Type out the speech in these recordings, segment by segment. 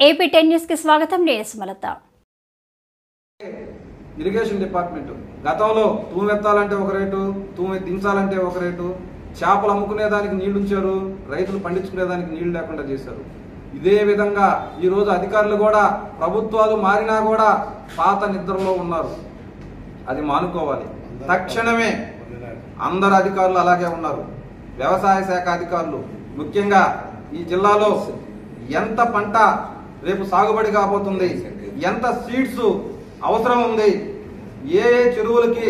AP 10 news కి స్వాగతం. నేను సుమలత. ఇరిగేషన్ డిపార్ట్మెంట్ గతంలో తూమెత్తాలంటే ఒక రేటు, తూమె దించాలంటే ఒక రేటు, చేపలు అమ్ముకునేదానికి నీళ్లు ఉంచారు, రైతులు పండించుకునేదానికి నీళ్లు లేకుండా చేశారు. ఇదే విధంగా ఈ రోజు అధికారులు కూడా ప్రభుత్వాలు మారినా కూడా పాత నిద్రలో ఉన్నారు. అది మానుకోవాలి. తక్షణమే అందరు అధికారులు అలాగే ఉన్నారు. వ్యవసాయ శాఖ అధికారులు ముఖ్యంగా ఈ జిల్లాలో ఎంత పంట రేపు సాగుబడి కాబోతుంది, ఎంత సీడ్స్ అవసరం ఉంది, ఏ చెరువులకి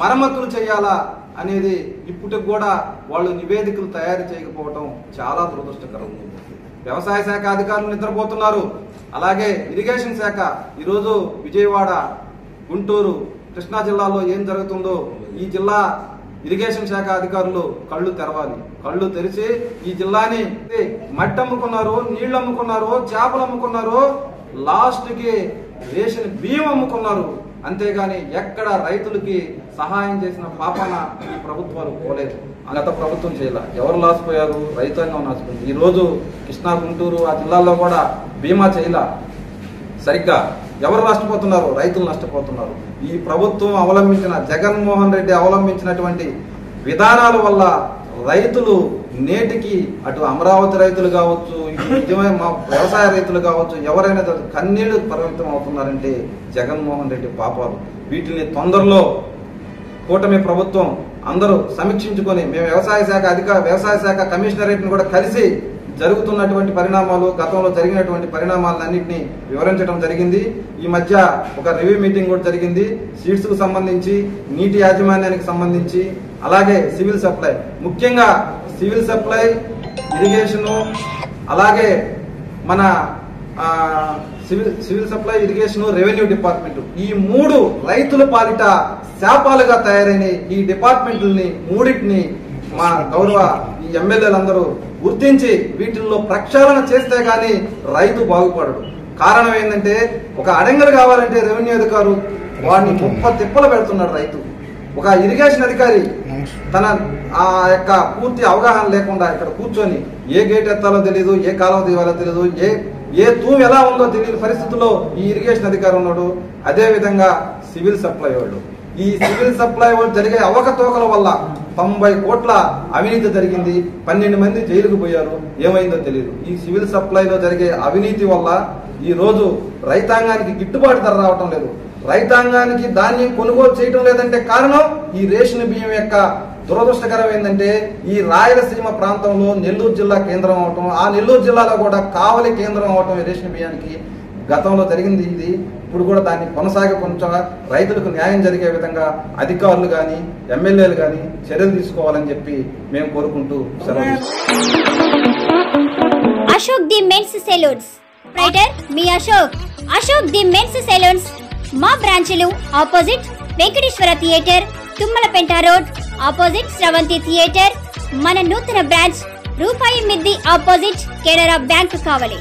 మరమ్మతులు చేయాలా అనేది ఇప్పటికి కూడా వాళ్ళు నివేదికలు తయారు చేయకపోవడం చాలా దురదృష్టకరం. వ్యవసాయ శాఖ అధికారులు నిద్రపోతున్నారు. అలాగే ఇరిగేషన్ శాఖ ఈరోజు విజయవాడ, గుంటూరు, కృష్ణా జిల్లాలో ఏం జరుగుతుందో ఈ జిల్లా ఇరిగేషన్ శాఖ అధికారులు కళ్ళు తెరవాలి. కళ్ళు తెరిచి ఈ జిల్లాని మట్టి అమ్ముకున్నారు, నీళ్లు అమ్ముకున్నారు, చేపలు అమ్ముకున్నారు, లాస్ట్ కి రేషన్ బియ్యం అమ్ముకున్నారు. అంతేగాని ఎక్కడ రైతులకి సహాయం చేసిన పాపన ఈ ప్రభుత్వాలు పోలేదు. గత ప్రభుత్వం చేయాల. ఎవరు లాసిపోయారు? రైతాంగం లాసిపోయింది. ఈ రోజు కృష్ణా, గుంటూరు ఆ జిల్లాల్లో కూడా బీమా చేయాల. సరిగ్గా ఎవరు నష్టపోతున్నారు? రైతులు నష్టపోతున్నారు. ఈ ప్రభుత్వం అవలంబించిన, జగన్మోహన్ రెడ్డి అవలంబించినటువంటి విధానాల వల్ల రైతులు నేటికి అటు అమరావతి రైతులు కావచ్చు, నిజమైన మా వ్యవసాయ రైతులు కావచ్చు, ఎవరైనా కన్నీళ్లు పరిమితం అవుతున్నారంటే జగన్మోహన్ రెడ్డి పాపాలు. వీటిని తొందరలో కూటమి ప్రభుత్వం అందరూ సమీక్షించుకొని, మేము వ్యవసాయ శాఖ కమిషనరేట్ను కూడా కలిసి జరుగుతున్నటువంటి పరిణామాలు, గతంలో జరిగినటువంటి పరిణామాలన్నింటినీ వివరించడం జరిగింది. ఈ మధ్య ఒక రివ్యూ మీటింగ్ కూడా జరిగింది. సీడ్స్ కు సంబంధించి, నీటి యాజమాన్యానికి సంబంధించి, అలాగే సివిల్ సప్లై, ముఖ్యంగా సివిల్ సప్లై, ఇరిగేషన్, అలాగే మన civil supply, irrigation, revenue department, ఈ మూడు రైతుల పాలిట శాపాలుగా తయారైన ఈ డిపార్ట్మెంట్లని మూడింటిని మా గౌరవ ఈ ఎమ్మెల్యేలందరూ గుర్తించి వీటిల్లో ప్రక్షాళన చేస్తే గాని రైతు బాగుపడడు. కారణం ఏంటంటే ఒక అడంగలు కావాలంటే రెవెన్యూ అధికారు వాడిని తిప్పలు పెడుతున్నాడు రైతు. ఒక ఇరిగేషన్ అధికారి తన ఆ యొక్క పూర్తి అవగాహన లేకుండా ఇక్కడ కూర్చొని ఏ గేట్ ఎత్తాలో తెలియదు, ఏ కాలువ తీయాలో తెలియదు, ఏ తూము ఎలా ఉందో తెలియని పరిస్థితుల్లో ఈ ఇరిగేషన్ అధికారి ఉన్నాడు. అదే విధంగా సివిల్ సప్లై వాళ్ళు, ఈ సివిల్ సప్లై వాళ్ళు జరిగే అవకతవకల వల్ల 90 కోట్ల అవినీతి జరిగింది. 12 మంది జైలుకు పోయారు. ఏమైందో తెలియదు. ఈ సివిల్ సప్లైలో జరిగే అవినీతి వల్ల ఈ రోజు రైతాంగానికి గిట్టుబాటు ధర రావటం లేదు. రైతాంగానికి ధాన్యం కొనుగోలు చేయటం లేదంటే కారణం ఈ రేషన్ బియ్యం యొక్క దురదృష్టకరం ఏంటంటే ఈ రాయలసీమ ప్రాంతంలో నెల్లూరు జిల్లా కేంద్రం అవటం, ఆ నెల్లూరు జిల్లాలో కూడా కావలి కేంద్రం అవటం ఈ రేషన్ బియ్యానికి గతంలో జరిగింది. ఇది ఇప్పుడు కూడా దాన్ని కొంచెం రైతులకు న్యాయం జరిగే విధంగా అధికారులు గాని, ఎమ్మెల్యేలు గాని చర్యలు తీసుకోవాలని చెప్పి మేము కోరుకుంటూ సెలవు. Ashok the men's salons writer మీ అశోక్ ది మెన్స్ సెలూన్స్ మా బ్రాంచ్లు opposite Venkateswara theatre, Tummalapenta road, opposite Sravanthi theatre. మన నూతన బ్రాంచ్ రూపాయి మిద్ది ఆపోజిట్ కెనరా బ్యాంక్ కావలి.